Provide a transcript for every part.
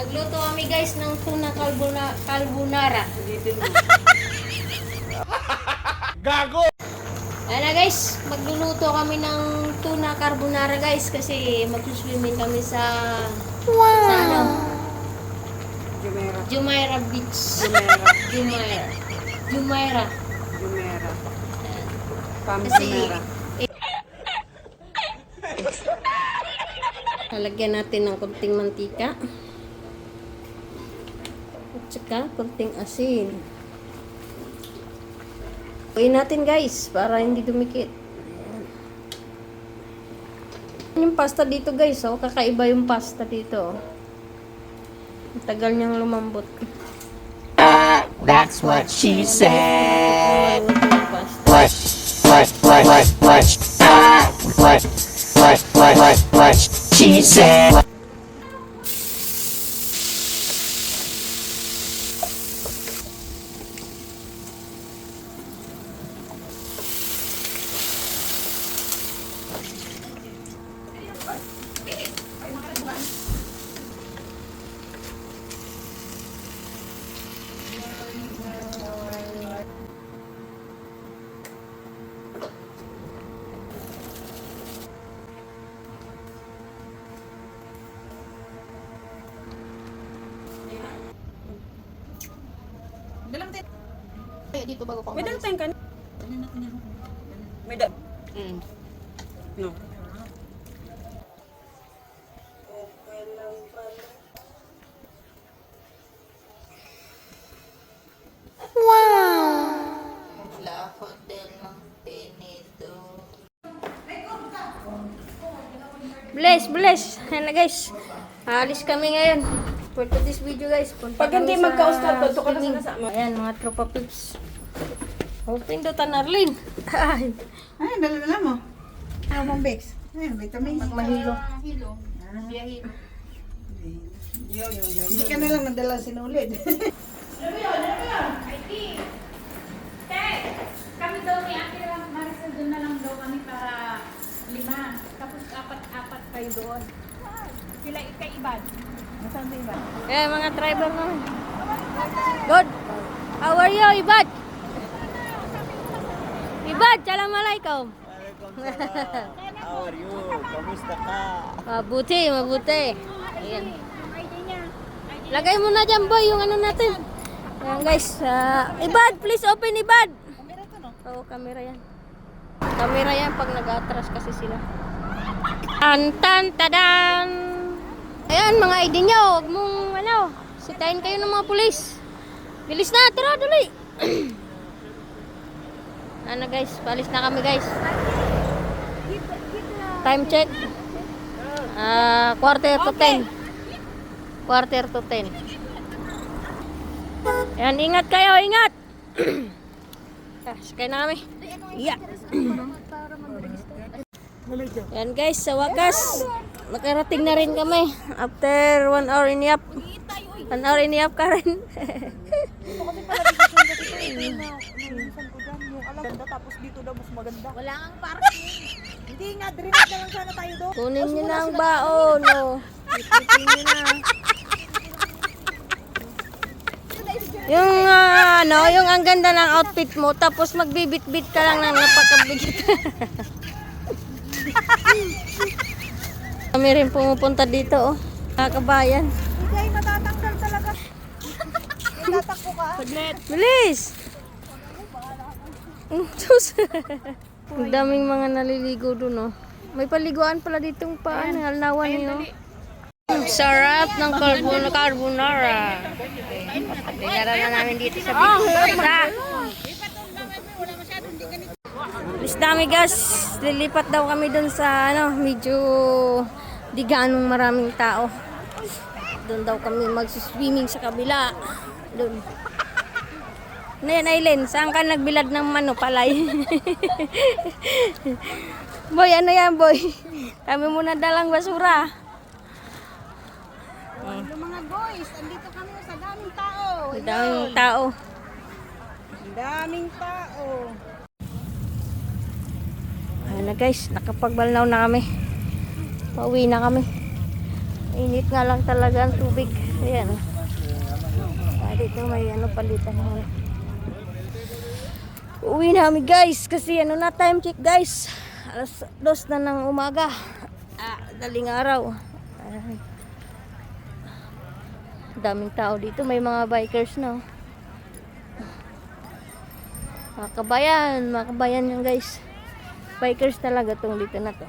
Nagluto kami guys ng tuna carbonara. Gago! Ayan na guys, magluluto kami ng tuna carbonara guys kasi magsuswimming kami sa sa ano? Jumeirah. Jumeirah Beach. Jumeirah. Jumeirah. Jumeirah. Pam Kasi Jumeirah. lalagyan natin ng konting mantika. At saka konting asin. Gawin natin guys para hindi dumikit. Ayan. Yung pasta dito guys, oh, kakaiba yung pasta dito. Ang tagal niyang lumambot. That's what she said. Pasta. What she said. Dito bago pa. May dalang tayong kan? May dal... No. Bless. Ayan na guys. Alis kami ngayon. For this video guys. Punta Pag hindi kami sa magka-ustad, to ka na swimming. sinasama. Ayan mga tropa pips. Open do Arlene. Ay. Ay, dala-dala mo. Ano mong Bex? Ayun, vitamin. Mahilo. Hindi ka na lang nadala sinulid. Kami daw ni Ate Maricel doon na lang daw kami para 5. Tapos apat kayo doon. Sila ikaiban. Nasaan sa iba? Ayan mga driver naman. Good. How are you, Ibad? Ibad, assalamualaikum. How are you? Kamusta ka? Mabuti. Ayan. Lagay mo na dyan, boy, yung ano natin. Ayan, guys. Ibad, please open, Ibad. Camera to, no? Oo, camera yan. Camera yan pag nag-atras kasi sila. Tadan! Ayan, mga ID nyo. Huwag mong, sitayin kayo ng mga pulis. Bilis na, tara, dali. Ano, guys, palis na kami, guys. Time check. 10:45. 10:45. Ayan, ingat kayo, ingat. Sakay na kami. Yeah. Ayan guys, sa wakas, nakarating na rin kami. After 1 hour and a half. 1 hour and a half ka rin. Tapos dito daw mas maganda. Wala kang parking. Hindi nga, drive na lang sana tayo doon. Kunin nyo na ang baon, no. Ipipin nyo na. Yung yung ang ganda ng outfit mo, tapos magbibit-bit ka lang ng napakabigit. Kami rin pumupunta dito, oh. Kakabayan. Hindi, matatanggal talaga. Tatakbo ka. Bilis! Diyos. Ang daming mga naliligo dun, oh. May paliguan pala ditong halnawan niyo. Sarap ng carbonara. Dinara na namin dito sa beach. Alis dami guys. Lilipat daw kami dun sa medyo di ganong maraming tao. Doon daw kami mag-swimming sa kabila. Doon. Ano yan, Aileen? Saan ka nagbilad ng palay? Boy, ano yan, boy? Kami muna dalang basura. Hello mga boys, andito kami sa daming tao. Ang daming tao. Ang daming tao. Ayan na guys, nakapagbalnaw na kami. Pauwi na kami. Init nga lang talaga ang tubig. Ayan. Dito may palitan mo. Uwi na kami guys kasi na time check guys. Alas 2 na ng umaga. Daling araw. Ayan. Daming tao dito, may mga bikers na. Mga kabayan yan guys. Bikers talaga tong dito na to.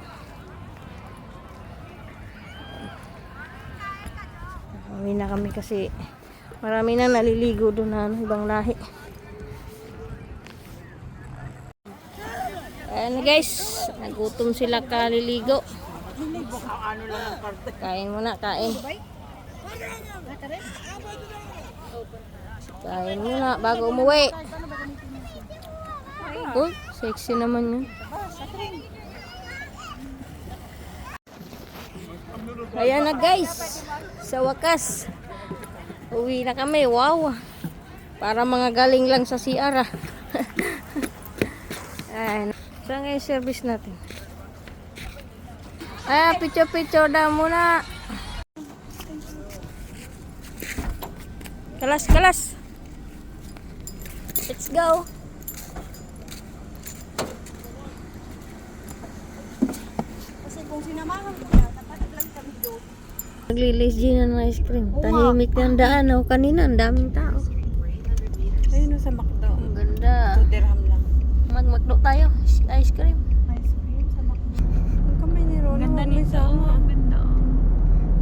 Uwi na kami kasi marami na naliligo doon na ibang lahi. Ayan guys, nagutom sila kaliligo. Kain muna, kain. Kain muna bago umuwi. Uy, sexy naman yun. Ayan na guys, sa wakas uwi na kami. Wow, para mga galing lang sa CR. Ayan. Saan nga yung service natin? Picture daw muna. Kalas. Let's go. Kasi kung sinamahan ko na, dapat lang kami doon. Naglilis din ng ice cream. Tahimik ng daan. Kanina, ang daming tao. Ayun sa McDo. Ang ganda. 2 dirham lang. Magmakdo tayo. Ice cream. Ice cream sa McDo. Ang kamay ni Rona. Ganda nito. Ang ganda.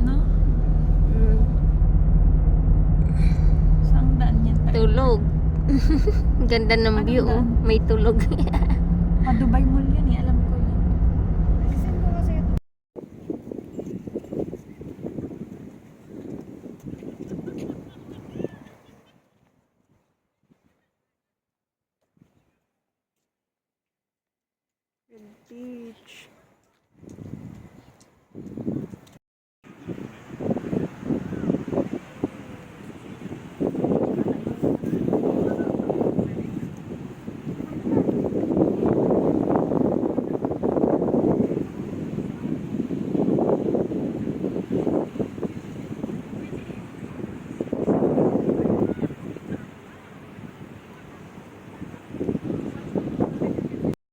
No? Saan daan yan? Tulog. Ang ganda ng view. daan? May tulog. Pa-Dubai Mall yan eh. Alam ko yun. Beach.